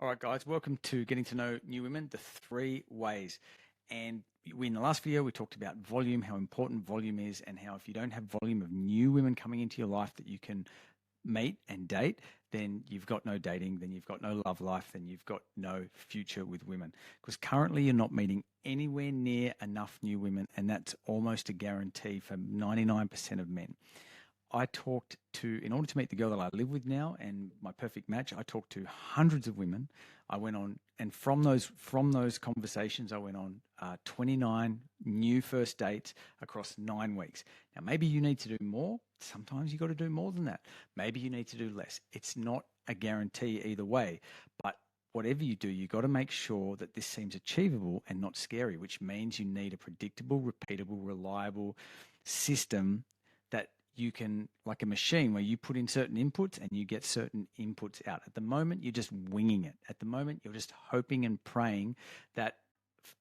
All right, guys, welcome to Getting to Know New Women, the 3 ways. And in the last video, we talked about volume, how important volume is, and how if you don't have volume of new women coming into your life that you can meet and date, then you've got no dating, then you've got no love life, then you've got no future with women. Because currently you're not meeting anywhere near enough new women, and that's almost a guarantee for 99% of men. In order to meet the girl that I live with now and my perfect match, I talked to hundreds of women. I went on, and from those conversations, I went on 29 new first dates across 9 weeks. Now, maybe you need to do more. Sometimes you got to do more than that. Maybe you need to do less. It's not a guarantee either way, but whatever you do, you got to make sure that this seems achievable and not scary, which means you need a predictable, repeatable, reliable system that you can, like a machine where you put in certain inputs and you get certain inputs out. At the moment, you're just winging it. At the moment, you're just hoping and praying that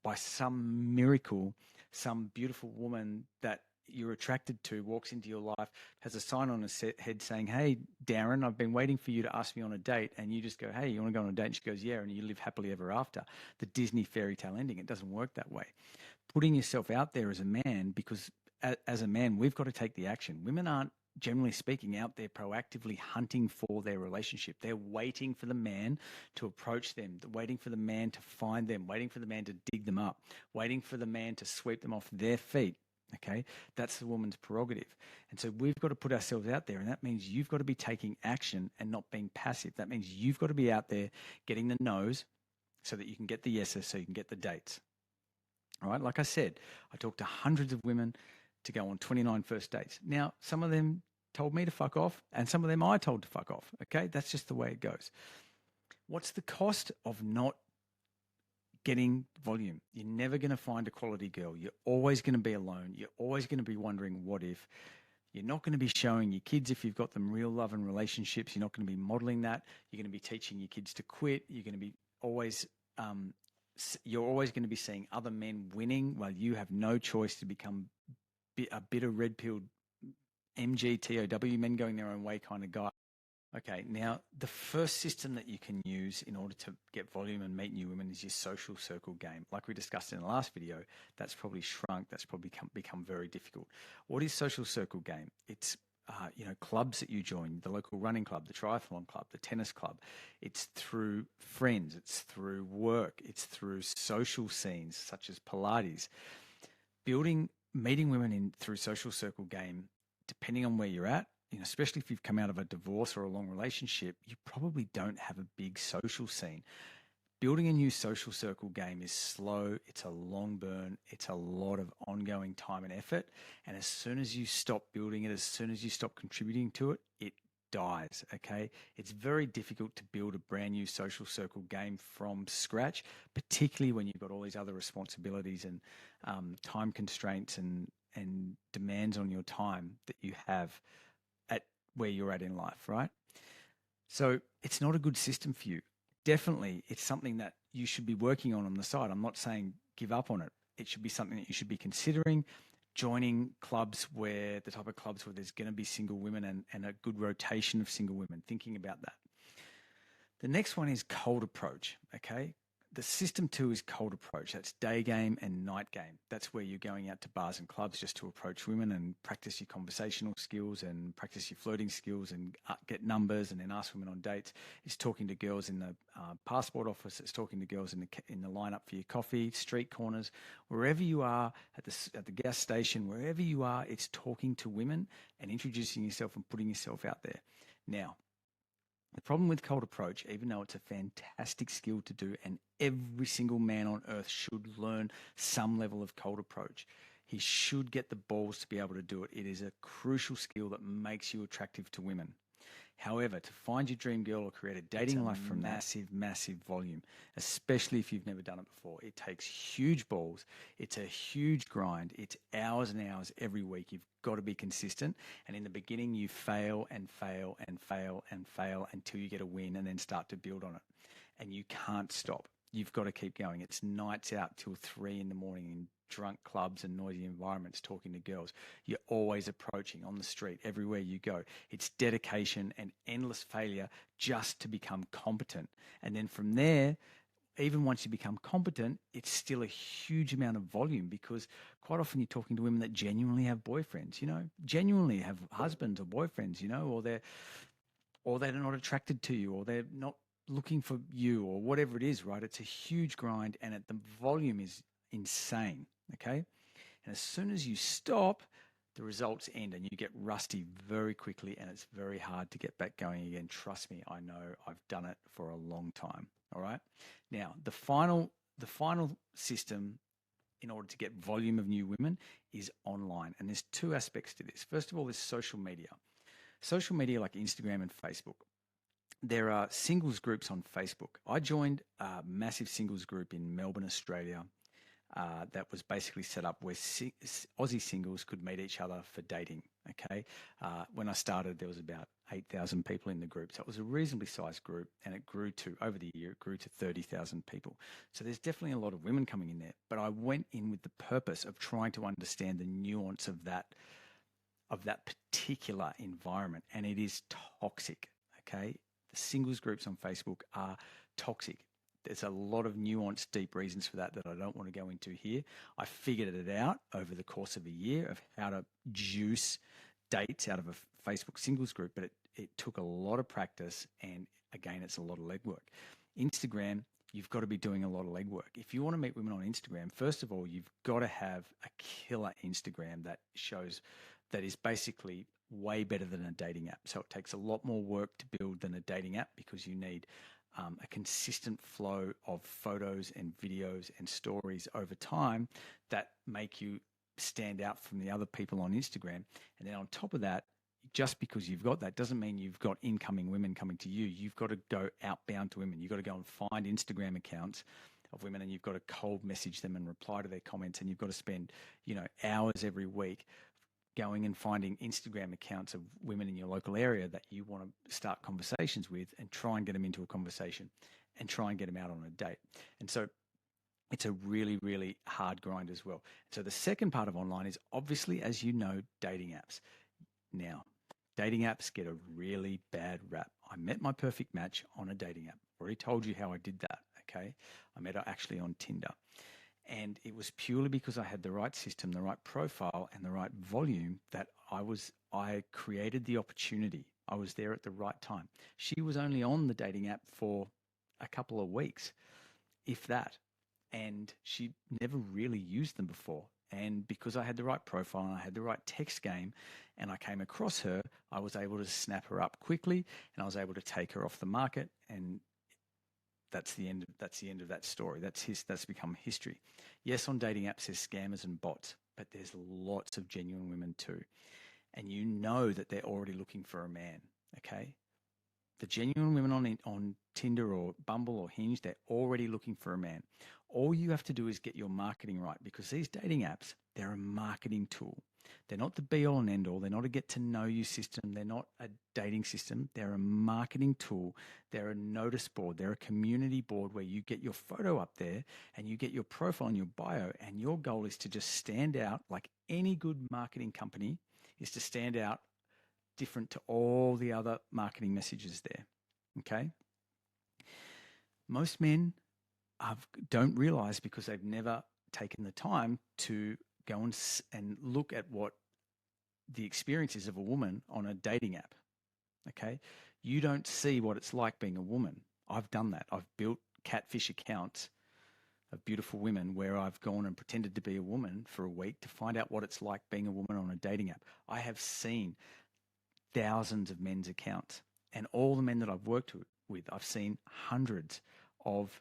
by some miracle, some beautiful woman that you're attracted to walks into your life, has a sign on her head saying, "Hey, Darren, I've been waiting for you to ask me on a date." And you just go, "Hey, you want to go on a date?" And she goes, "Yeah." And you live happily ever after. The Disney fairy tale ending. It doesn't work that way. Putting yourself out there as a man, because as a man, we've got to take the action. Women aren't, generally speaking, out there proactively hunting for their relationship. They're waiting for the man to approach them, waiting for the man to find them, waiting for the man to dig them up, waiting for the man to sweep them off their feet. Okay, that's the woman's prerogative. And so we've got to put ourselves out there, and that means you've got to be taking action and not being passive. That means you've got to be out there getting the no's so that you can get the yeses, so you can get the dates. All right, like I said, I talked to hundreds of women to go on 29 first dates. Now, some of them told me to fuck off, and some of them I told to fuck off. Okay, that's just the way it goes. What's the cost of not getting volume? You're never going to find a quality girl. You're always going to be alone. You're always going to be wondering what if. You're not going to be showing your kids, if you've got them, real love and relationships. You're not going to be modeling that. You're going to be teaching your kids to quit. You're going to be you're always going to be seeing other men winning while you have no choice to become a bitter red-pilled MGTOW, men going their own way kind of guy. Okay, now the first system that you can use in order to get volume and meet new women is your social circle game. Like we discussed in the last video, that's probably shrunk. That's probably become very difficult. What is social circle game? It's clubs that you join, the local running club, the triathlon club, the tennis club. It's through friends. It's through work. It's through social scenes such as Pilates. Meeting women through social circle game, depending on where you're at, especially if you've come out of a divorce or a long relationship, you probably don't have a big social scene. Building a new social circle game is slow. It's a long burn. It's a lot of ongoing time and effort. And as soon as you stop building it, as soon as you stop contributing to it, it dies. Okay. It's very difficult to build a brand new social circle game from scratch, particularly when you've got all these other responsibilities and time constraints and demands on your time that you have at where you're at in life, right? So it's not a good system for you. Definitely, it's something that you should be working on the side. I'm not saying give up on it. It should be something that you should be considering. Joining clubs the type of clubs where there's going to be single women and a good rotation of single women, thinking about that. The next one is cold approach, okay? The system 2 is cold approach. That's day game and night game. That's where you're going out to bars and clubs just to approach women and practice your conversational skills and practice your flirting skills and get numbers and then ask women on dates. It's talking to girls in the passport office. It's talking to girls in the lineup for your coffee, street corners, wherever you are, at the gas station, wherever you are, it's talking to women and introducing yourself and putting yourself out there. Now, the problem with cold approach, even though it's a fantastic skill to do, and every single man on earth should learn some level of cold approach, he should get the balls to be able to do it. It is a crucial skill that makes you attractive to women. However, to find your dream girl or create a dating life from massive, massive volume, especially if you've never done it before, it takes huge balls. It's a huge grind. It's hours and hours every week. You've got to be consistent. And in the beginning, you fail and fail and fail and fail until you get a win and then start to build on it. And you can't stop. you've got to keep going. It's nights out till 3 in the morning in drunk clubs and noisy environments talking to girls. You're always approaching on the street, everywhere you go. It's dedication and endless failure just to become competent. And then from there, even once you become competent, it's still a huge amount of volume, because quite often you're talking to women that genuinely have boyfriends, genuinely have husbands or boyfriends, or they're not attracted to you, or they're not looking for you, or whatever it is, right? It's a huge grind, and the volume is insane, okay? And as soon as you stop, the results end and you get rusty very quickly, and it's very hard to get back going again. Trust me, I know. I've done it for a long time. All right. Now, the final system in order to get volume of new women is online. And there's two aspects to this. First of all, there's social media. Social media like Instagram and Facebook. There are singles groups on Facebook. I joined a massive singles group in Melbourne, Australia, that was basically set up where Aussie singles could meet each other for dating. Okay. When I started, there was about 8,000 people in the group. So it was a reasonably sized group, and over the year, it grew to 30,000 people. So there's definitely a lot of women coming in there, but I went in with the purpose of trying to understand the nuance of that particular environment. And it is toxic. Okay. The singles groups on Facebook are toxic. There's a lot of nuanced, deep reasons for that I don't want to go into here. I figured it out over the course of a year of how to juice dates out of a Facebook singles group, but it took a lot of practice, and again, it's a lot of legwork. Instagram, you've got to be doing a lot of legwork. If you want to meet women on Instagram, first of all, you've got to have a killer Instagram that is basically way better than a dating app. So it takes a lot more work to build than a dating app, because you need a consistent flow of photos and videos and stories over time that make you stand out from the other people on Instagram. And then on top of that, just because you've got that doesn't mean you've got incoming women coming to you. You've got to go outbound to women. You've got to go and find Instagram accounts of women, and you've got to cold message them and reply to their comments. And you've got to spend, hours every week going and finding Instagram accounts of women in your local area that you want to start conversations with, and try and get them into a conversation and try and get them out on a date. And so it's a really, really hard grind as well. So the second part of online is obviously, as you know, dating apps. Now, dating apps get a really bad rap. I met my perfect match on a dating app. Already told you how I did that, okay? I met her actually on Tinder. And it was purely because I had the right system, the right profile, and the right volume that I created the opportunity. I was there at the right time. She was only on the dating app for a couple of weeks, if that. And she never really used them before. And because I had the right profile and I had the right text game, and I came across her, I was able to snap her up quickly, and I was able to take her off the market, and that's the end of that story. That's become history. Yes, on dating apps there's scammers and bots, but there's lots of genuine women too. And you know that they're already looking for a man, okay? The genuine women on Tinder or Bumble or Hinge, they're already looking for a man. All you have to do is get your marketing right, because these dating apps, they're a marketing tool. They're not the be all and end all. They're not a get to know you system. They're not a dating system. They're a marketing tool. They're a notice board. They're a community board where you get your photo up there and you get your profile and your bio, and your goal is to just stand out, like any good marketing company is to stand out different to all the other marketing messages there, okay? Most men don't realize, because they've never taken the time to go and look at what the experience is of a woman on a dating app, okay? You don't see what it's like being a woman. I've done that. I've built catfish accounts of beautiful women where I've gone and pretended to be a woman for a week to find out what it's like being a woman on a dating app. I have seen thousands of men's accounts, and all the men that I've worked with, I've seen hundreds of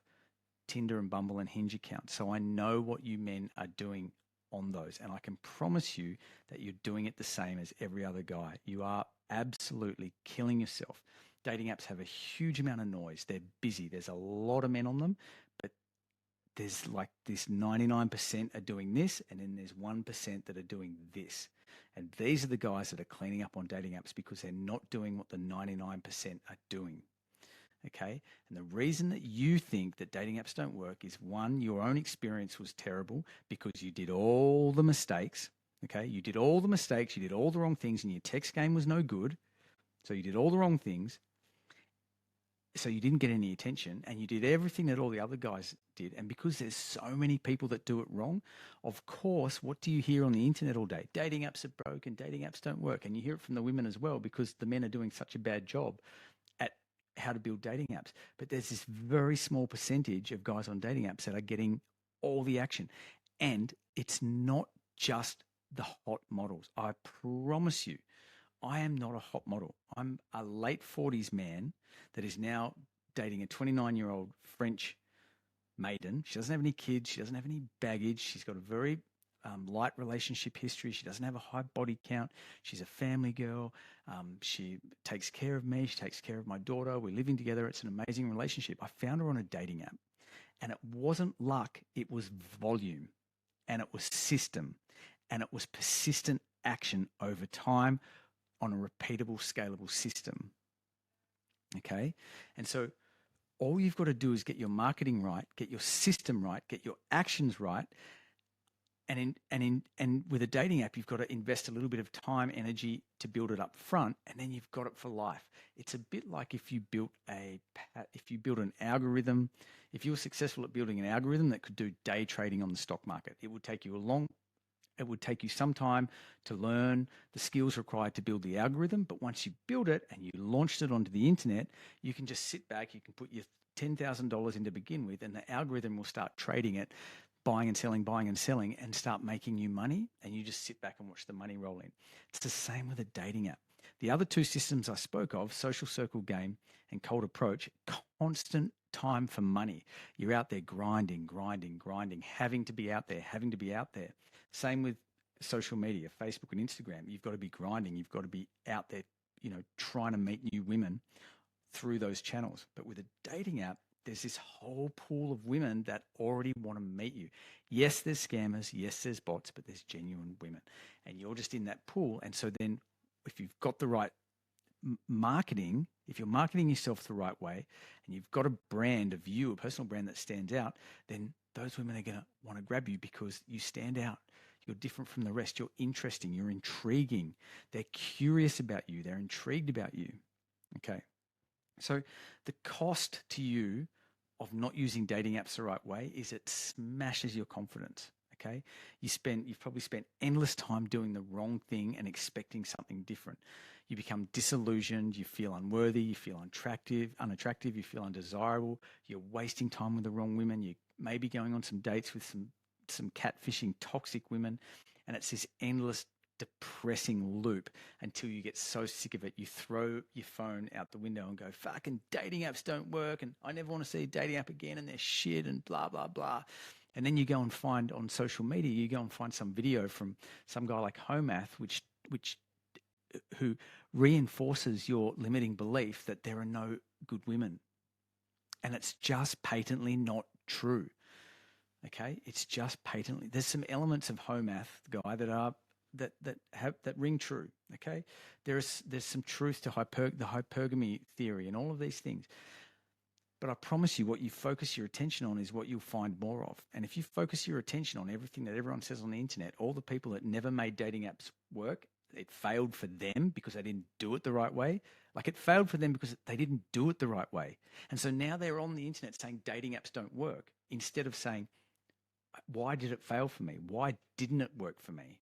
Tinder and Bumble and Hinge accounts. So I know what you men are doing on those, and I can promise you that you're doing it the same as every other guy. You are absolutely killing yourself. Dating apps have a huge amount of noise. They're busy. There's a lot of men on them, but there's like this 99% are doing this, and then there's 1% that are doing this. And these are the guys that are cleaning up on dating apps, because they're not doing what the 99% are doing. Okay. And the reason that you think that dating apps don't work is one, your own experience was terrible because you did all the mistakes. Okay. You did all the mistakes, you did all the wrong things, and your text game was no good. So you did all the wrong things. So you didn't get any attention, and you did everything that all the other guys did. And because there's so many people that do it wrong, of course, what do you hear on the internet all day? Dating apps are broken, dating apps don't work. And you hear it from the women as well because the men are doing such a bad job at how to build dating apps. But there's this very small percentage of guys on dating apps that are getting all the action. And it's not just the hot models. I promise you, I am not a hot model. I'm a late 40s man that is now dating a 29-year-old French maiden. She doesn't have any kids. She doesn't have any baggage. She's got a very light relationship history. She doesn't have a high body count. She's a family girl. She takes care of me. She takes care of my daughter. We're living together. It's an amazing relationship. I found her on a dating app, and it wasn't luck. It was volume, and it was system, and it was persistent action over time on a repeatable, scalable system. Okay. And so all you've got to do is get your marketing right, get your system right, get your actions right. And with a dating app, you've got to invest a little bit of time, energy to build it up front, and then you've got it for life. It's a bit like if you built an algorithm, if you were successful at building an algorithm that could do day trading on the stock market, it would take you some time to learn the skills required to build the algorithm. But once you build it and you launched it onto the internet, you can just sit back, you can put your $10,000 in to begin with, and the algorithm will start trading it, buying and selling, and start making you money. And you just sit back and watch the money roll in. It's the same with a dating app. The other two systems I spoke of, Social Circle Game and Cold Approach, constant time for money. You're out there grinding, having to be out there. Same with social media, Facebook and Instagram. You've got to be grinding. You've got to be out there, trying to meet new women through those channels. But with a dating app, there's this whole pool of women that already want to meet you. Yes, there's scammers. Yes, there's bots, but there's genuine women. And you're just in that pool. And so then if you've got the right marketing, if you're marketing yourself the right way and you've got a brand, a personal brand that stands out, then those women are going to want to grab you because you stand out. You're different from the rest. You're interesting. You're intriguing. They're curious about you. They're intrigued about you. Okay. So the cost to you of not using dating apps the right way is it smashes your confidence. Okay. You've probably spent endless time doing the wrong thing and expecting something different. You become disillusioned. You feel unworthy. You feel unattractive. You feel undesirable. You're wasting time with the wrong women. You may be going on some dates with some catfishing, toxic women. And it's this endless depressing loop until you get so sick of it, you throw your phone out the window and go, fucking dating apps don't work. And I never want to see a dating app again. And they're shit and blah, blah, blah. And then you go and find on social media, you go and find some video from some guy like Homath, who reinforces your limiting belief that there are no good women. And it's just patently not true. Okay, it's just patently. There's some elements of Homath, the guy, that ring true. Okay, there's some truth to the hypergamy theory and all of these things. But I promise you, what you focus your attention on is what you'll find more of. And if you focus your attention on everything that everyone says on the internet, all the people that never made dating apps work, it failed for them because they didn't do it the right way. Like it failed for them because they didn't do it the right way. And so now they're on the internet saying dating apps don't work instead of saying, why did it fail for me? Why didn't it work for me?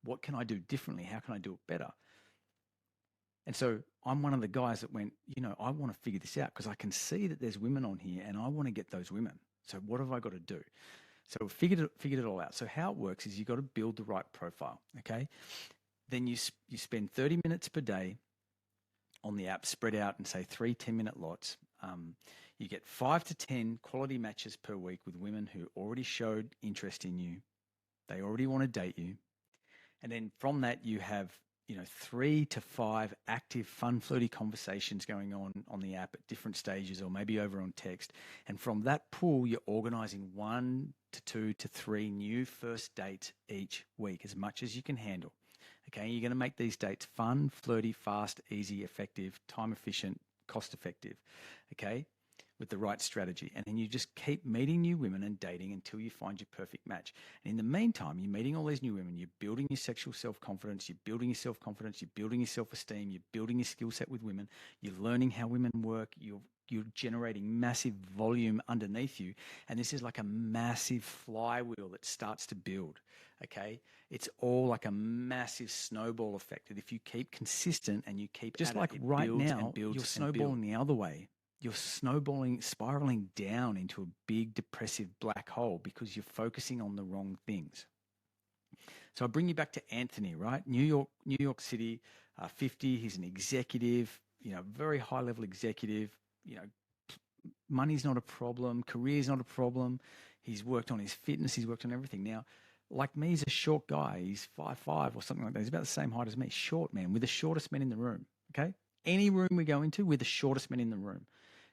What can I do differently? How can I do it better? And so I'm one of the guys that went, I want to figure this out because I can see that there's women on here and I want to get those women. So what have I got to do? So figured it all out. So how it works is you've got to build the right profile, okay? Then you spend 30 minutes per day on the app, spread out in, say, 3 10-minute lots. You get 5 to 10 quality matches per week with women who already showed interest in you. They already want to date you. And then from that, you have 3 to 5 active, fun, flirty conversations going on the app at different stages or maybe over on text. And from that pool, you're organizing 1 to 2 to 3 new first dates each week, as much as you can handle. Okay, you're going to make these dates fun, flirty, fast, easy, effective, time efficient, cost effective, okay, with the right strategy. And then you just keep meeting new women and dating until you find your perfect match. And in the meantime, you're meeting all these new women, you're building your sexual self-confidence, you're building your self-confidence, you're building your self-esteem, you're building your skill set with women, you're learning how women work, you're generating massive volume underneath you. And this is like a massive flywheel that starts to build, okay? It's all like a massive snowball effect that if you keep consistent and you keep Just at like it, it right builds now, and builds you're and snowballing the other way. You're spiraling down into a big depressive black hole because you're focusing on the wrong things. So I bring you back to Anthony, right? New York City, 50. He's an executive, very high level executive. Money's not a problem. Career's not a problem. He's worked on his fitness. He's worked on everything. Now, like me, he's a short guy. He's 5'5" or something like that. He's about the same height as me. Short man. We're the shortest men in the room. Okay. Any room we go into, we're the shortest men in the room.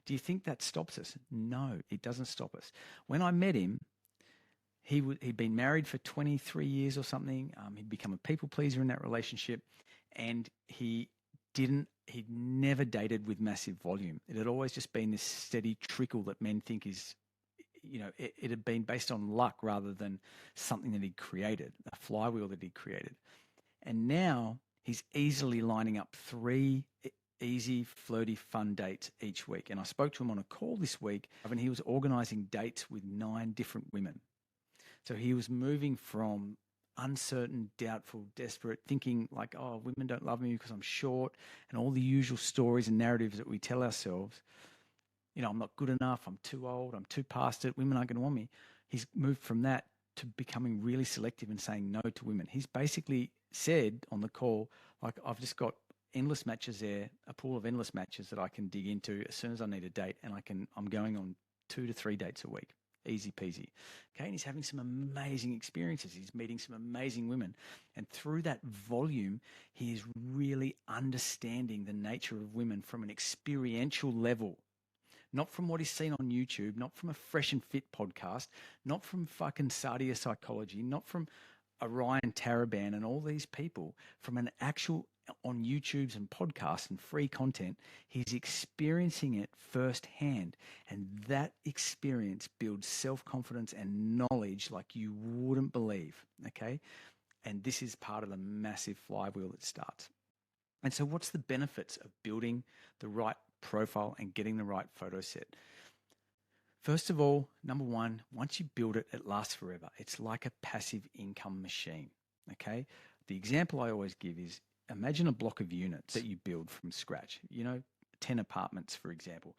Do you think that stops us? No, it doesn't stop us. When I met him, he'd been married for 23 years or something. He'd become a people pleaser in that relationship, and he'd never dated with massive volume. It had always just been this steady trickle that men think is, it had been based on luck rather than something that he'd created, a flywheel that he'd created. And now he's easily lining up 3 easy, flirty, fun dates each week. And I spoke to him on a call this week, and he was organizing dates with 9 different women. So he was moving from uncertain, doubtful, desperate, thinking like, oh, women don't love me because I'm short, and all the usual stories and narratives that we tell ourselves. I'm not good enough, I'm too old, I'm too past it, women aren't going to want me. He's moved from that to becoming really selective and saying no to women. He's basically said on the call, like, I've just got endless matches there, a pool of endless matches that I can dig into as soon as I need a date, and I'm going on 2 to 3 dates a week. Easy peasy. Okay. And he's having some amazing experiences. He's meeting some amazing women. And through that volume, he is really understanding the nature of women from an experiential level. Not from what he's seen on YouTube, not from a Fresh and Fit podcast, not from fucking Sadia Psychology, not from Ryan Taraban and all these people, from an actual on YouTubes and podcasts and free content. He's experiencing it firsthand, and that experience builds self-confidence and knowledge like you wouldn't believe, okay? And this is part of the massive flywheel that starts. And so what's the benefits of building the right profile and getting the right photo set? First of all, number one, once you build it, it lasts forever. It's like a passive income machine, okay? The example I always give is, imagine a block of units that you build from scratch, 10 apartments, for example.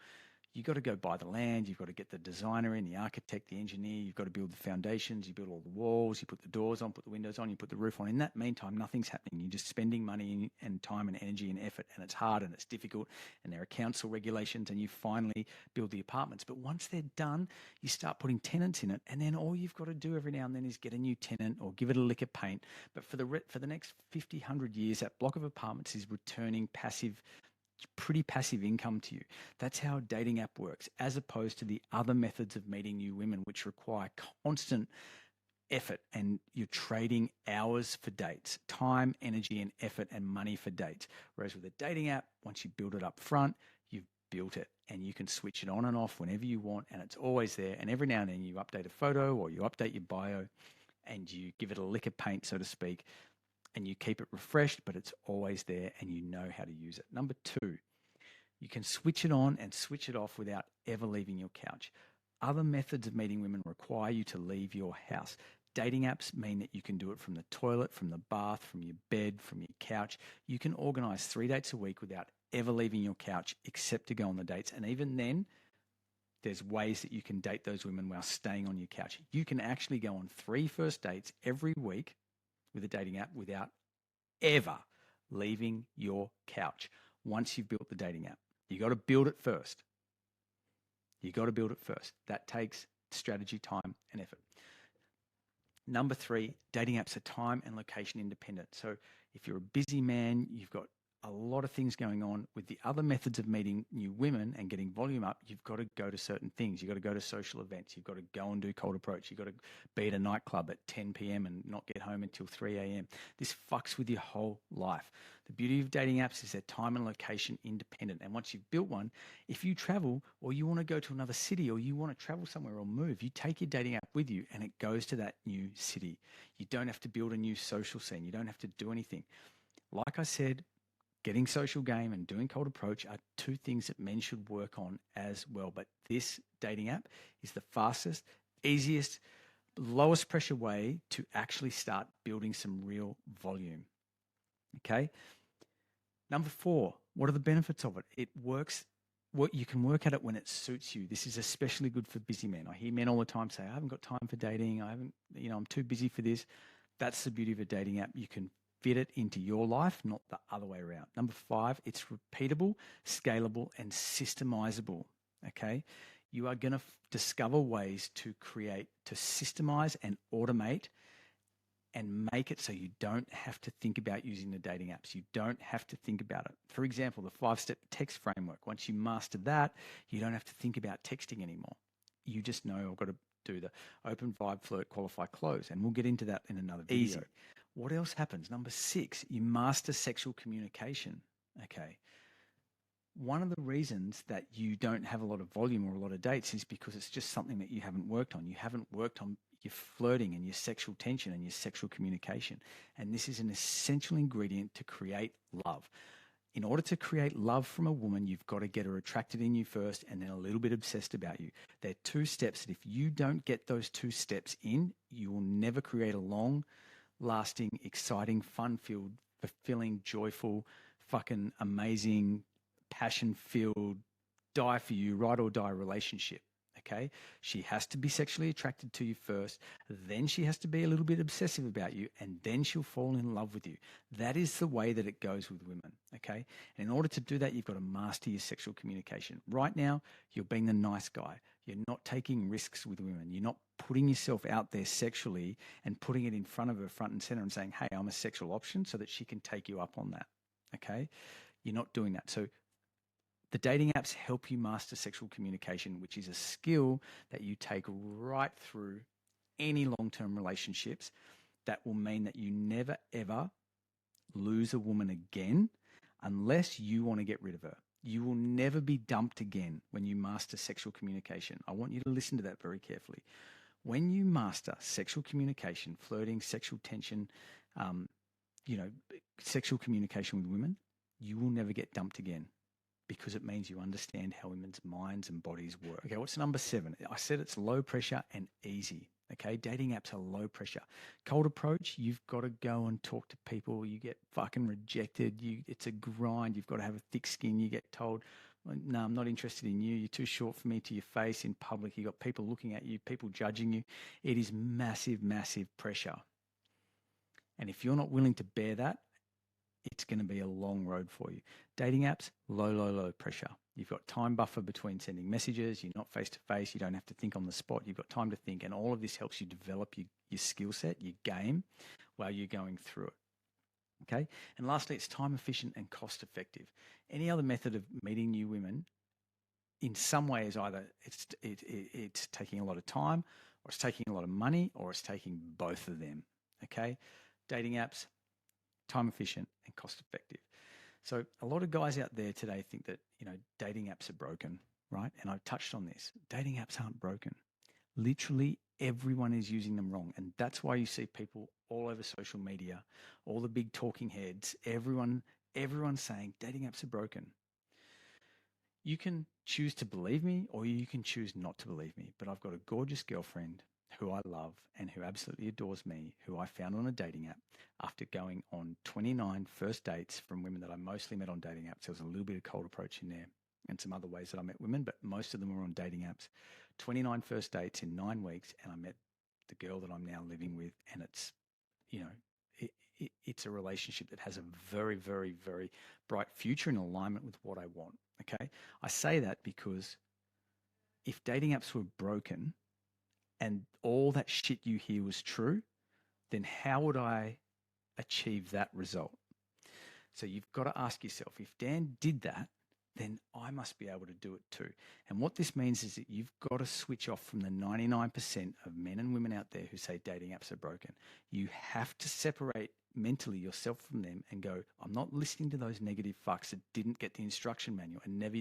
You've got to go buy the land, you've got to get the designer in, the architect, the engineer, you've got to build the foundations, you build all the walls, you put the doors on, put the windows on, you put the roof on. In that meantime, nothing's happening. You're just spending money and time and energy and effort, and it's hard and it's difficult, and there are council regulations, and you finally build the apartments. But once they're done, you start putting tenants in it, and then all you've got to do every now and then is get a new tenant or give it a lick of paint. But for the next 50, 100 years, that block of apartments is returning pretty passive income to you. That's how a dating app works, as opposed to the other methods of meeting new women, which require constant effort, and you're trading hours for dates, time, energy, and effort and money for dates. Whereas with a dating app, once you build it up front, you've built it, and you can switch it on and off whenever you want, and it's always there. And every now and then you update a photo or you update your bio and you give it a lick of paint, so to speak, and you keep it refreshed, but it's always there and you know how to use it. Number 2, you can switch it on and switch it off without ever leaving your couch. Other methods of meeting women require you to leave your house. Dating apps mean that you can do it from the toilet, from the bath, from your bed, from your couch. You can organize 3 dates a week without ever leaving your couch, except to go on the dates. And even then, there's ways that you can date those women while staying on your couch. You can actually go on 3 first dates every week with a dating app without ever leaving your couch once you've built the dating app. You got to build it first. That takes strategy, time, and effort. Number 3, dating apps are time and location independent. So if you're a busy man, you've got a lot of things going on. With the other methods of meeting new women and getting volume up, you've got to go to certain things. You've got to go to social events. You've got to go and do cold approach. You've got to be at a nightclub at 10 p.m. and not get home until 3 a.m. This fucks with your whole life. The beauty of dating apps is they're time and location independent. And once you've built one, if you travel or you want to go to another city or you want to travel somewhere or move, you take your dating app with you and it goes to that new city. You don't have to build a new social scene. You don't have to do anything. Like I said, getting social game and doing cold approach are two things that men should work on as well. But this dating app is the fastest, easiest, lowest pressure way to actually start building some real volume. Okay. Number 4, what are the benefits of it? It works. What you can work at it when it suits you. This is especially good for busy men. I hear men all the time say, I haven't got time for dating. I'm too busy for this. That's the beauty of a dating app. You can fit it into your life, not the other way around. Number 5, it's repeatable, scalable, and systemizable. Okay. You are going to discover ways to systemize and automate and make it so you don't have to think about using the dating apps. You don't have to think about it. For example, the 5-step text framework. Once you master that, you don't have to think about texting anymore. You just know I've got to do the open, vibe, flirt, qualify, close. And we'll get into that in another video. Easy. What else happens? Number 6, you master sexual communication. Okay. One of the reasons that you don't have a lot of volume or a lot of dates is because it's just something that you haven't worked on. You haven't worked on your flirting and your sexual tension and your sexual communication. And this is an essential ingredient to create love. In order to create love from a woman, you've got to get her attracted in you first and then a little bit obsessed about you. They're 2 steps that if you don't get those 2 steps in, you will never create a long, lasting, exciting, fun-filled, fulfilling, joyful, fucking amazing, passion-filled, die for you, ride or die relationship. Okay. She has to be sexually attracted to you first. Then she has to be a little bit obsessive about you. And then she'll fall in love with you. That is the way that it goes with women. Okay. And in order to do that, you've got to master your sexual communication. Right now, you're being the nice guy. You're not taking risks with women. You're not putting yourself out there sexually and putting it in front of her front and center and saying, hey, I'm a sexual option, so that she can take you up on that. Okay. You're not doing that. So the dating apps help you master sexual communication, which is a skill that you take right through any long-term relationships. That will mean that you never, ever lose a woman again unless you want to get rid of her. You will never be dumped again when you master sexual communication. I want you to listen to that very carefully. When you master sexual communication, flirting, sexual tension, sexual communication with women, you will never get dumped again, because it means you understand how women's minds and bodies work. Okay, what's number 7? I said it's low pressure and easy. Okay, dating apps are low pressure. Cold approach, you've got to go and talk to people. You get fucking rejected. It's a grind. You've got to have a thick skin. You get told, no, I'm not interested in you. You're too short for me, to your face in public. You've got people looking at you, people judging you. It is massive, massive pressure. And if you're not willing to bear that, it's going to be a long road for you. Dating apps, low pressure. You've got time buffer between sending messages. You're not face to face. You don't have to think on the spot. You've got time to think. And all of this helps you develop your skill set, your game, while you're going through it. Okay. And lastly, it's time efficient and cost effective. Any other method of meeting new women in some way is either it's taking a lot of time, or it's taking a lot of money, or it's taking both of them. Okay. Dating apps, time efficient and cost effective. So a lot of guys out there today think that, dating apps are broken, right? And I've touched on this. Dating apps aren't broken. Literally everyone is using them wrong. And that's why you see people all over social media, all the big talking heads, everyone saying dating apps are broken. You can choose to believe me, or you can choose not to believe me. But I've got a gorgeous girlfriend who I love and who absolutely adores me, who I found on a dating app after going on 29 first dates from women that I mostly met on dating apps. There was a little bit of cold approach in there and some other ways that I met women, but most of them were on dating apps. 29 first dates in 9 weeks, and I met the girl that I'm now living with, and it's, it's a relationship that has a very, very, very bright future in alignment with what I want. Okay. I say that because if dating apps were broken and all that shit you hear was true, then how would I achieve that result? So you've got to ask yourself, if Dan did that, then I must be able to do it too. And what this means is that you've got to switch off from the 99% of men and women out there who say dating apps are broken. You have to separate mentally yourself from them and go, I'm not listening to those negative fucks that didn't get the instruction manual and never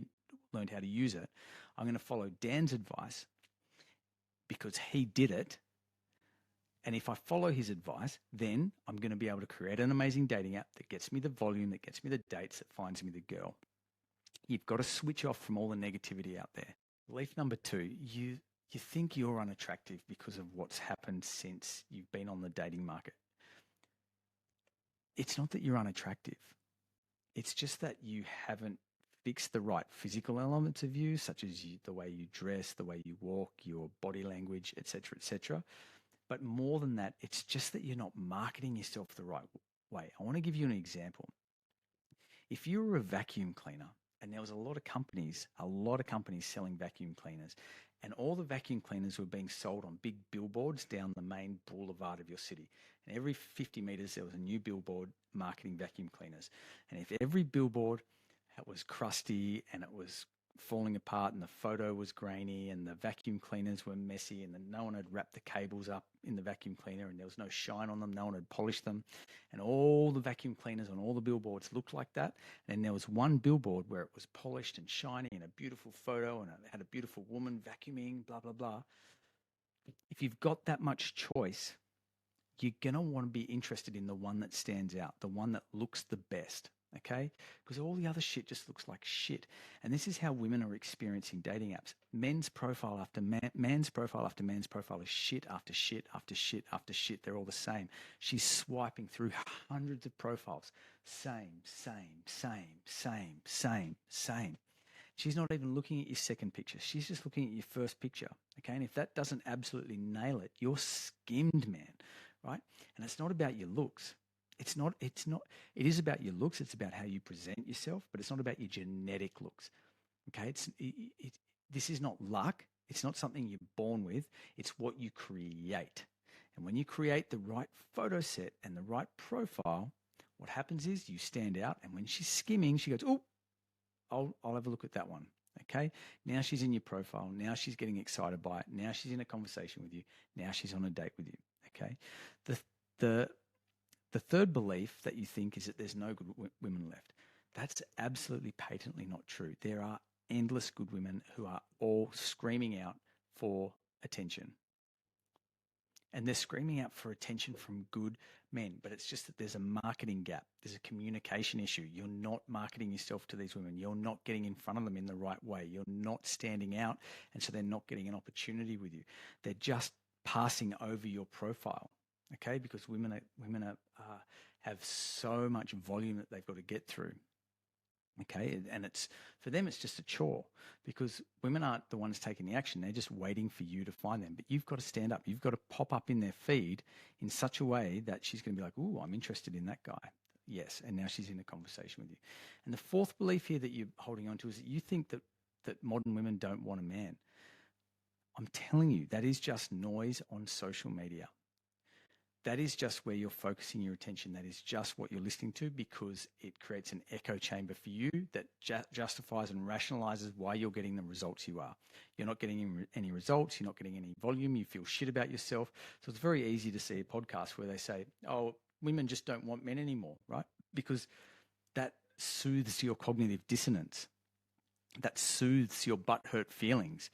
learned how to use it. I'm going to follow Dan's advice because he did it. And if I follow his advice, then I'm going to be able to create an amazing dating app that gets me the volume, that gets me the dates, that finds me the girl. You've got to switch off from all the negativity out there. Belief number 2, you think you're unattractive because of what's happened since you've been on the dating market. It's not that you're unattractive. It's just that you haven't fixed the right physical elements of you, such as the way you dress, the way you walk, your body language, etc., etc. But more than that, it's just that you're not marketing yourself the right way. I want to give you an example. If you were a vacuum cleaner, and there was a lot of companies selling vacuum cleaners, and all the vacuum cleaners were being sold on big billboards down the main boulevard of your city. And every 50 meters, there was a new billboard marketing vacuum cleaners. And if every billboard was crusty and it was falling apart and the photo was grainy and the vacuum cleaners were messy and no one had wrapped the cables up in the vacuum cleaner and there was no shine on them, no one had polished them, and all the vacuum cleaners on all the billboards looked like that, and there was one billboard where it was polished and shiny and a beautiful photo and it had a beautiful woman vacuuming, blah, blah, blah. If you've got that much choice, you're going to want to be interested in the one that stands out, the one that looks the best. Okay? Because all the other shit just looks like shit. And this is how women are experiencing dating apps. Men's profile after man's profile after man's profile is shit after shit after shit after shit. They're all the same. She's swiping through hundreds of profiles. Same. She's not even looking at your second picture. She's just looking at your first picture. Okay? And if that doesn't absolutely nail it, you're skimmed, man. Right? And it's not about your looks. It is about your looks. It's about how you present yourself, but it's not about your genetic looks. Okay. This is not luck. It's not something you're born with. It's what you create. And when you create the right photo set and the right profile, what happens is you stand out. And when she's skimming, she goes, oh, I'll have a look at that one. Okay. Now she's in your profile. Now she's getting excited by it. Now she's in a conversation with you. Now she's on a date with you. Okay. The third belief that you think is that there's no good women left. That's absolutely patently not true. There are endless good women who are all screaming out for attention. And they're screaming out for attention from good men, but it's just that there's a marketing gap. There's a communication issue. You're not marketing yourself to these women. You're not getting in front of them in the right way. You're not standing out, and so they're not getting an opportunity with you. They're just passing over your profile. Okay, because women have so much volume that they've got to get through. Okay, and it's for them, it's just a chore because women aren't the ones taking the action. They're just waiting for you to find them. But you've got to stand up. You've got to pop up in their feed in such a way that she's going to be like, "Ooh, I'm interested in that guy." Yes, and now she's in a conversation with you. And the fourth belief here that you're holding on to is that you think that modern women don't want a man. I'm telling you, that is just noise on social media. That is just where you're focusing your attention. That is just what you're listening to because it creates an echo chamber for you that justifies and rationalizes why you're getting the results you are. You're not getting any results. You're not getting any volume. You feel shit about yourself. So it's very easy to see a podcast where they say, oh, women just don't want men anymore, right? Because that soothes your cognitive dissonance. That soothes your butthurt feelings.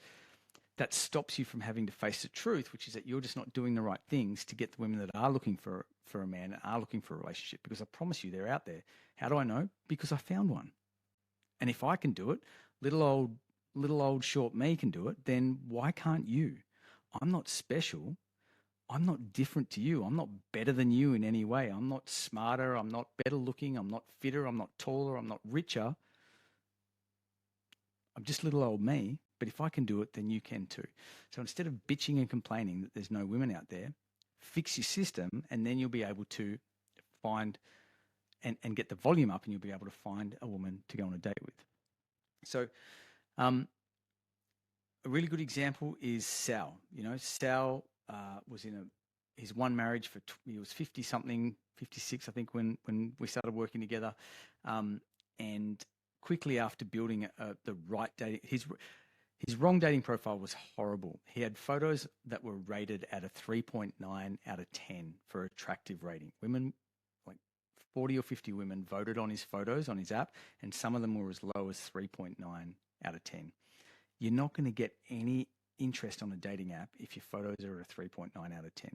That stops you from having to face the truth, which is that you're just not doing the right things to get the women that are looking for a man and are looking for a relationship. Because I promise you, they're out there. How do I know? Because I found one. And if I can do it, little old short me can do it, then why can't you? I'm not special. I'm not different to you. I'm not better than you in any way. I'm not smarter. I'm not better looking. I'm not fitter. I'm not taller. I'm not richer. I'm just little old me. But if I can do it, then you can too. So instead of bitching and complaining that there's no women out there, fix your system and then you'll be able to find and get the volume up and you'll be able to find a woman to go on a date with. So a really good example is Sal. You know, Sal was in his one marriage he was 50 something, 56, I think, when we started working together. And quickly after building the right dating, his wrong dating profile was horrible. He had photos that were rated at a 3.9 out of 10 for attractive rating. Women, like 40 or 50 women, voted on his photos on his app, and some of them were as low as 3.9 out of 10. You're not going to get any interest on a dating app if your photos are a 3.9 out of 10.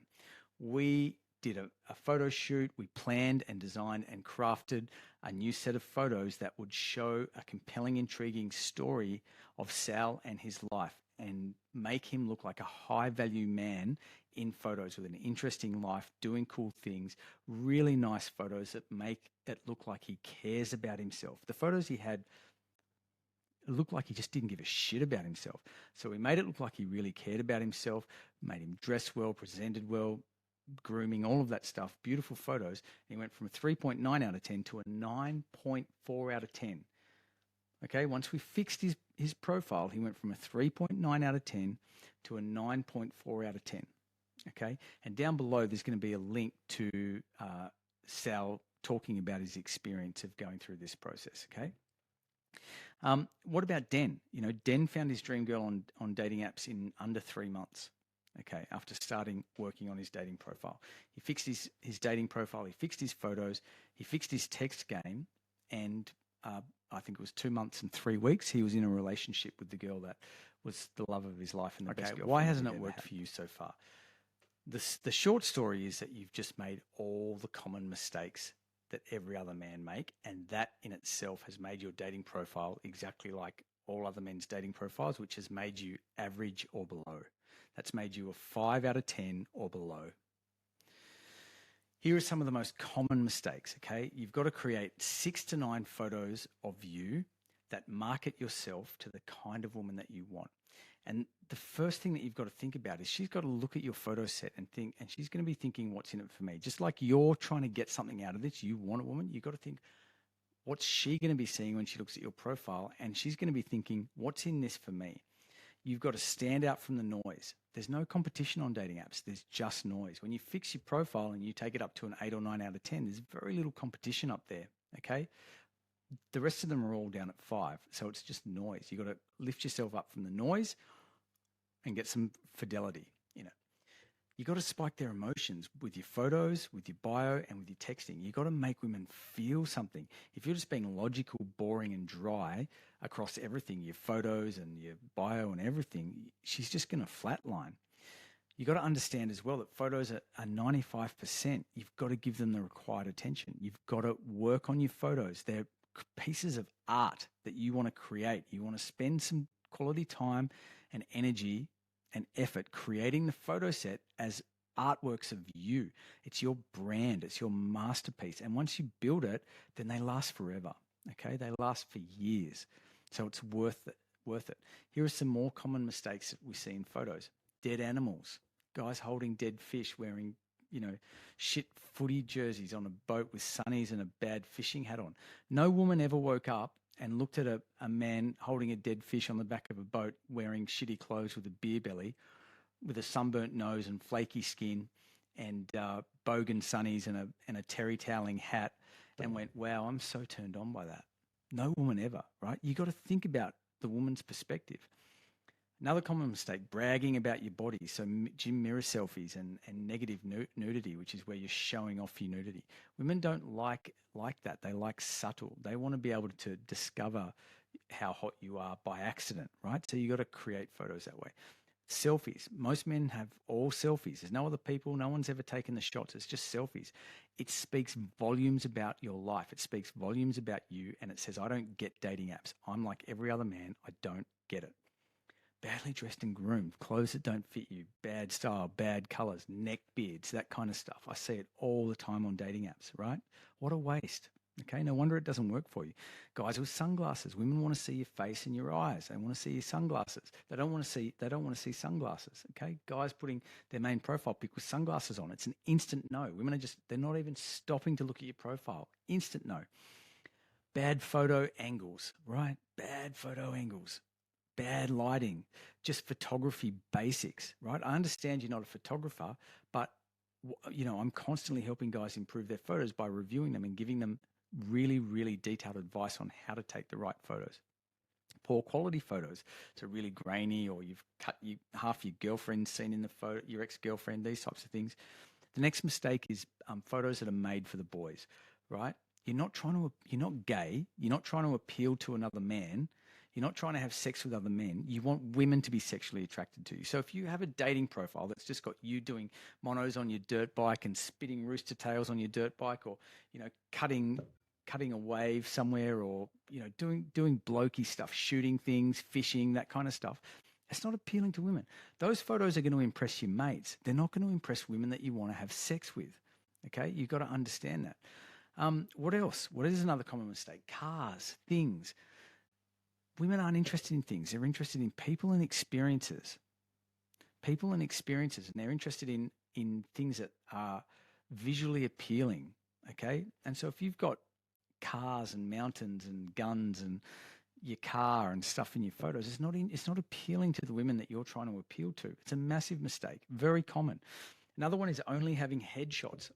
We did a photo shoot. We planned and designed and crafted a new set of photos that would show a compelling, intriguing story of Sal and his life and make him look like a high-value man in photos with an interesting life, doing cool things, really nice photos that make it look like he cares about himself. The photos he had looked like he just didn't give a shit about himself. So we made it look like he really cared about himself, made him dress well, presented well, grooming, all of that stuff, beautiful photos. He went from a 3.9 out of 10 to a 9.4 out of 10. Okay, once we fixed his profile, he went from a 3.9 out of 10 to a 9.4 out of 10. Okay, and down below there's going to be a link to Sal talking about his experience of going through this process. Okay. What about Den? You know, Den found his dream girl on dating apps in under 3 months. Okay, after starting working on his dating profile. He fixed his dating profile, he fixed his photos, he fixed his text game, and I think it was 2 months and 3 weeks, he was in a relationship with the girl that was the love of his life and the best girlfriend. Why hasn't it worked for you so far? The short story is that you've just made all the common mistakes that every other man make, and that in itself has made your dating profile exactly like all other men's dating profiles, which has made you average or below. That's made you a 5 out of 10 or below. Here are some of the most common mistakes, okay? You've got to create 6 to 9 photos of you that market yourself to the kind of woman that you want. And the first thing that you've got to think about is she's got to look at your photo set and think, and she's going to be thinking, what's in it for me? Just like you're trying to get something out of this, you want a woman, you've got to think, what's she going to be seeing when she looks at your profile? And she's going to be thinking, what's in this for me? You've got to stand out from the noise. There's no competition on dating apps. There's just noise. When you fix your profile and you take it up to an 8 or 9 out of 10, there's very little competition up there, okay? The rest of them are all down at 5, so it's just noise. You've got to lift yourself up from the noise and get some fidelity in it. You've got to spike their emotions with your photos, with your bio, and with your texting. You've got to make women feel something. If you're just being logical, boring, and dry across everything, your photos and your bio and everything, she's just going to flatline. You've got to understand as well that photos are 95%. You've got to give them the required attention. You've got to work on your photos. They're pieces of art that you want to create. You want to spend some quality time and energy and effort creating the photo set as artworks of you. It's your brand. It's your masterpiece. And once you build it, then they last forever. Okay? They last for years. So it's worth it. Here are some more common mistakes that we see in photos. Dead animals. Guys holding dead fish wearing, shit footy jerseys on a boat with sunnies and a bad fishing hat on. No woman ever woke up and looked at a man holding a dead fish on the back of a boat wearing shitty clothes with a beer belly, with a sunburnt nose and flaky skin and bogan sunnies and a terry toweling hat and went, wow, I'm so turned on by that. No woman ever, right? You got to think about the woman's perspective. Another common mistake, bragging about your body. So gym mirror selfies and negative nudity, which is where you're showing off your nudity. Women don't like that. They like subtle. They want to be able to discover how hot you are by accident, right? So you got to create photos that way. Selfies. Most men have all selfies. There's no other people. No one's ever taken the shots. It's just selfies. It speaks volumes about your life. It speaks volumes about you. And it says, I don't get dating apps. I'm like every other man. I don't get it. Badly dressed and groomed, clothes that don't fit you, bad style, bad colors, neck beards, that kind of stuff. I see it all the time on dating apps, right? What a waste. Okay, no wonder it doesn't work for you. Guys with sunglasses, women want to see your face and your eyes. They want to see your sunglasses. They don't want to see sunglasses. Okay, guys putting their main profile pic with sunglasses on. It's an instant no. Women are they're not even stopping to look at your profile. Instant no. Bad photo angles, right? Bad photo angles. Bad lighting, just photography basics, right? I understand you're not a photographer, but I'm constantly helping guys improve their photos by reviewing them and giving them really, really detailed advice on how to take the right photos. Poor quality photos, so really grainy, or you've cut half your girlfriend seen in the photo, your ex-girlfriend, these types of things. The next mistake is photos that are made for the boys, right? You're not gay. You're not trying to appeal to another man. You're not trying to have sex with other men. You want women to be sexually attracted to you. So if you have a dating profile that's just got you doing monos on your dirt bike and spitting rooster tails on your dirt bike, or, cutting a wave somewhere, or, doing blokey stuff, shooting things, fishing, that kind of stuff, it's not appealing to women. Those photos are going to impress your mates. They're not going to impress women that you want to have sex with. Okay, you've got to understand that. What else? What is another common mistake? Cars, things. Women aren't interested in things. They're interested in people and experiences. People and experiences, and they're interested in things that are visually appealing. Okay, and so if you've got cars and mountains and guns and your car and stuff in your photos, it's not appealing to the women that you're trying to appeal to. It's a massive mistake, very common. Another one is only having headshots.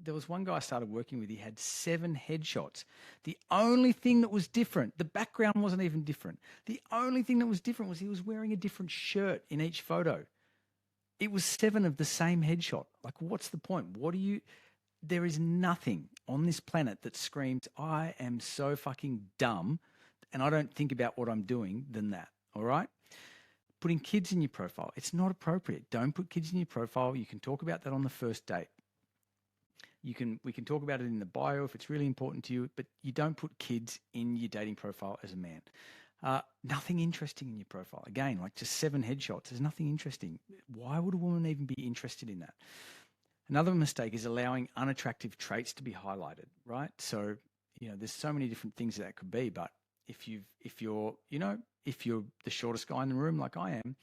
There was one guy I started working with, he had 7 headshots. The only thing that was different, the background wasn't even different. The only thing that was different was he was wearing a different shirt in each photo. It was 7 of the same headshot. Like, what's the point? There is nothing on this planet that screams, I am so fucking dumb and I don't think about what I'm doing, than that. All right? Putting kids in your profile, it's not appropriate. Don't put kids in your profile. You can talk about that on the first date. We can talk about it in the bio if it's really important to you, but you don't put kids in your dating profile as a man. Nothing interesting in your profile. Again, like just 7 headshots. There's nothing interesting. Why would a woman even be interested in that? Another mistake is allowing unattractive traits to be highlighted, right? So, there's so many different things that could be, but if you're the shortest guy in the room like I am,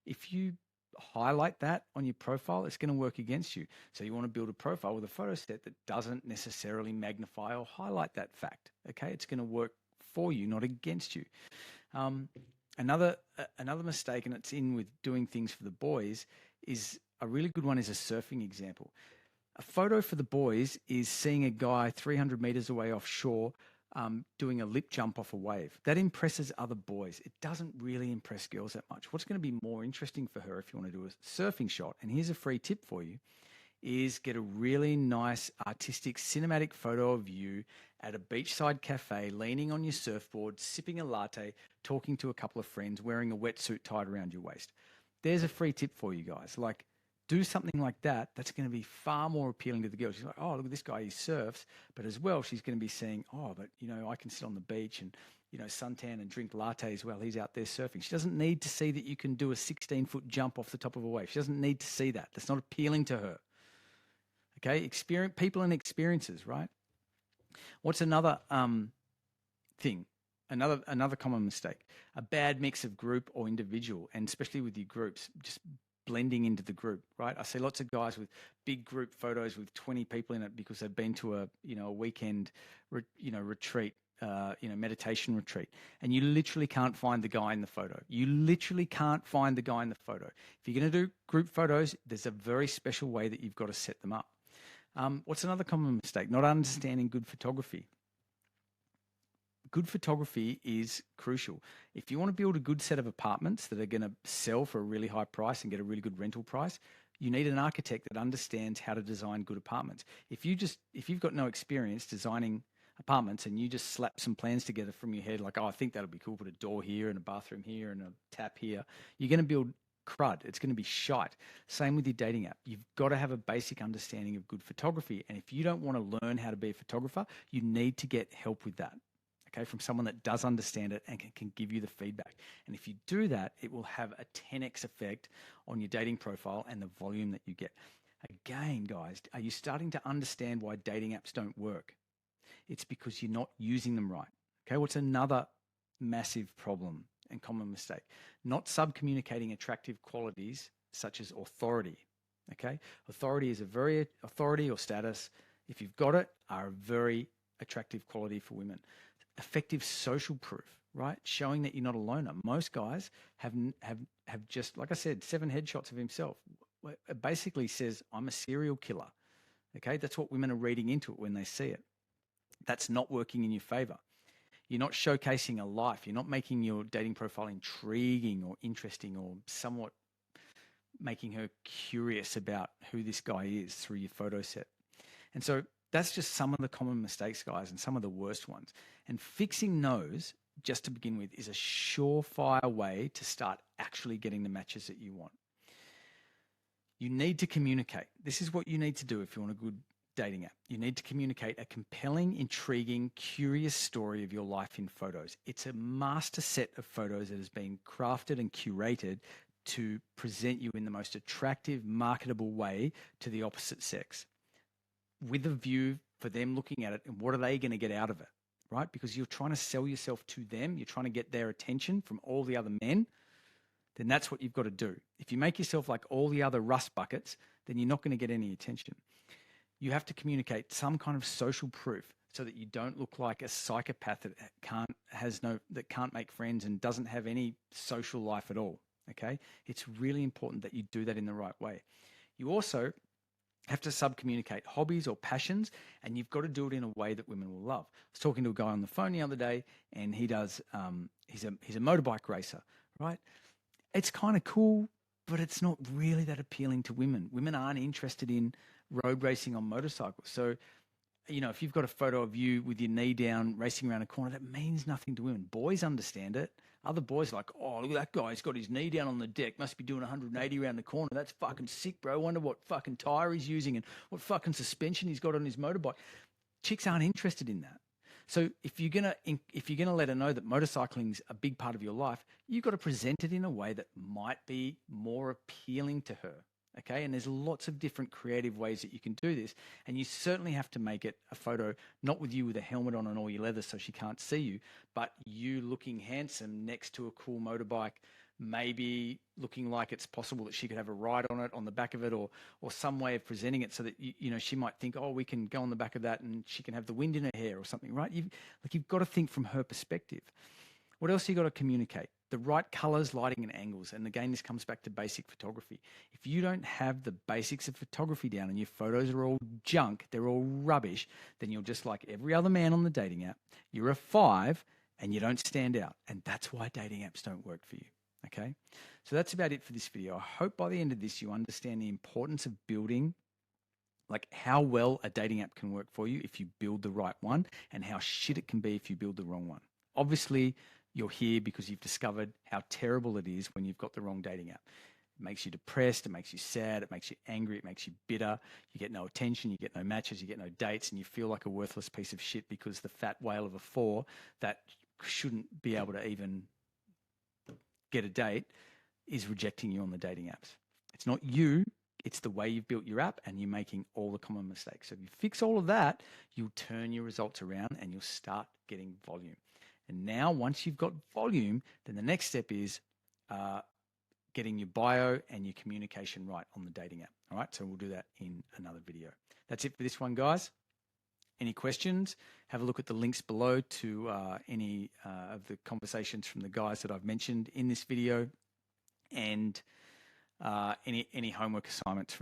if you highlight that on your profile, it's going to work against you. So you want to build a profile with a photo set that doesn't necessarily magnify or highlight that fact. Okay, it's going to work for you, not against you. Another mistake, and it's in with doing things for the boys, is a really good one is a surfing example. A photo for the boys is seeing a guy 300 meters away offshore doing a lip jump off a wave. That impresses other boys. It doesn't really impress girls that much. What's going to be more interesting for her if you want to do a surfing shot, and here's a free tip for you, is get a really nice artistic cinematic photo of you at a beachside cafe, leaning on your surfboard, sipping a latte, talking to a couple of friends, wearing a wetsuit tied around your waist. There's a free tip for you guys. Like, do something like that. That's going to be far more appealing to the girl. She's like, oh, look at this guy, he surfs. But as well, she's going to be saying, oh, but, I can sit on the beach and, suntan and drink lattes while he's out there surfing. She doesn't need to see that you can do a 16-foot jump off the top of a wave. She doesn't need to see that. That's not appealing to her. Okay? People and experiences, right? What's another thing? Another common mistake, a bad mix of group or individual, and especially with your groups, just blending into the group, right? I see lots of guys with big group photos with 20 people in it because they've been to a weekend, retreat, meditation retreat, and you literally can't find the guy in the photo. You literally can't find the guy in the photo. If you're going to do group photos, there's a very special way that you've got to set them up. What's another common mistake? Not understanding good photography. Good photography is crucial. If you want to build a good set of apartments that are going to sell for a really high price and get a really good rental price, you need an architect that understands how to design good apartments. If you've got no experience designing apartments and you just slap some plans together from your head, like, oh, I think that'll be cool, put a door here and a bathroom here and a tap here, you're going to build crud. It's going to be shite. Same with your dating app. You've got to have a basic understanding of good photography. And if you don't want to learn how to be a photographer, you need to get help with that. Okay, from someone that does understand it and can give you the feedback. And if you do that, it will have a 10x effect on your dating profile and the volume that you get. Again, guys, are you starting to understand why dating apps don't work? It's because you're not using them right. Okay, what's another massive problem and common mistake? Not sub-communicating attractive qualities such as authority. Okay, authority or status, if you've got it, are a very attractive quality for women. Effective social proof, right? Showing that you're not a loner. Most guys have just, like I said, 7 headshots of himself. it basically says, I'm a serial killer. Okay, that's what women are reading into it when they see it. That's not working in your favor. You're not showcasing a life. You're not making your dating profile intriguing or interesting or somewhat making her curious about who this guy is through your photo set. And so that's just some of the common mistakes, guys, and some of the worst ones. And fixing those, just to begin with, is a surefire way to start actually getting the matches that you want. You need to communicate. This is what you need to do if you want a good dating app. You need to communicate a compelling, intriguing, curious story of your life in photos. It's a master set of photos that has been crafted and curated to present you in the most attractive, marketable way to the opposite sex, with a view for them looking at it and what are they going to get out of it, right? Because you're trying to sell yourself to them. You're trying to get their attention from all the other men. Then that's what you've got to do. If you make yourself like all the other rust buckets, then you're not going to get any attention. You have to communicate some kind of social proof so that you don't look like a psychopath that can't make friends and doesn't have any social life at all. Okay? It's really important that you do that in the right way. You also have to sub-communicate hobbies or passions, and you've got to do it in a way that women will love. I was talking to a guy on the phone the other day, and he does, he's a motorbike racer, right? It's kind of cool, but it's not really that appealing to women. Women aren't interested in road racing on motorcycles. So, you know, if you've got a photo of you with your knee down racing around a corner, that means nothing to women. Boys understand it. Other boys are like, oh, look at that guy. He's got his knee down on the deck. Must be doing 180 around the corner. That's fucking sick, bro. I wonder what fucking tire he's using and what fucking suspension he's got on his motorbike. Chicks aren't interested in that. So if you're gonna let her know that motorcycling's a big part of your life, you've got to present it in a way that might be more appealing to her. Okay, and there's lots of different creative ways that you can do this, and you certainly have to make it a photo not with you with a helmet on and all your leather so she can't see you, but you looking handsome next to a cool motorbike, maybe looking like it's possible that she could have a ride on it, on the back of it, or some way of presenting it so that you know she might think, oh, we can go on the back of that and she can have the wind in her hair or something, right? You've got to think from her perspective. What else you got to communicate? The right colors, lighting, and angles. And again, this comes back to basic photography. If you don't have the basics of photography down and your photos are all junk, they're all rubbish, then you're just like every other man on the dating app. You're a 5 and you don't stand out. And that's why dating apps don't work for you. Okay? So that's about it for this video. I hope by the end of this, you understand the importance of building, like how well a dating app can work for you if you build the right one, and how shit it can be if you build the wrong one. Obviously, you're here because you've discovered how terrible it is when you've got the wrong dating app. It makes you depressed, it makes you sad, it makes you angry, it makes you bitter. You get no attention, you get no matches, you get no dates, and you feel like a worthless piece of shit because the fat whale of a 4 that shouldn't be able to even get a date is rejecting you on the dating apps. It's not you, it's the way you've built your app, and you're making all the common mistakes. So if you fix all of that, you'll turn your results around and you'll start getting volume. And now, once you've got volume, then the next step is getting your bio and your communication right on the dating app. All right, so we'll do that in another video. That's it for this one, guys. Any questions? Have a look at the links below to any of the conversations from the guys that I've mentioned in this video, and any homework assignments from this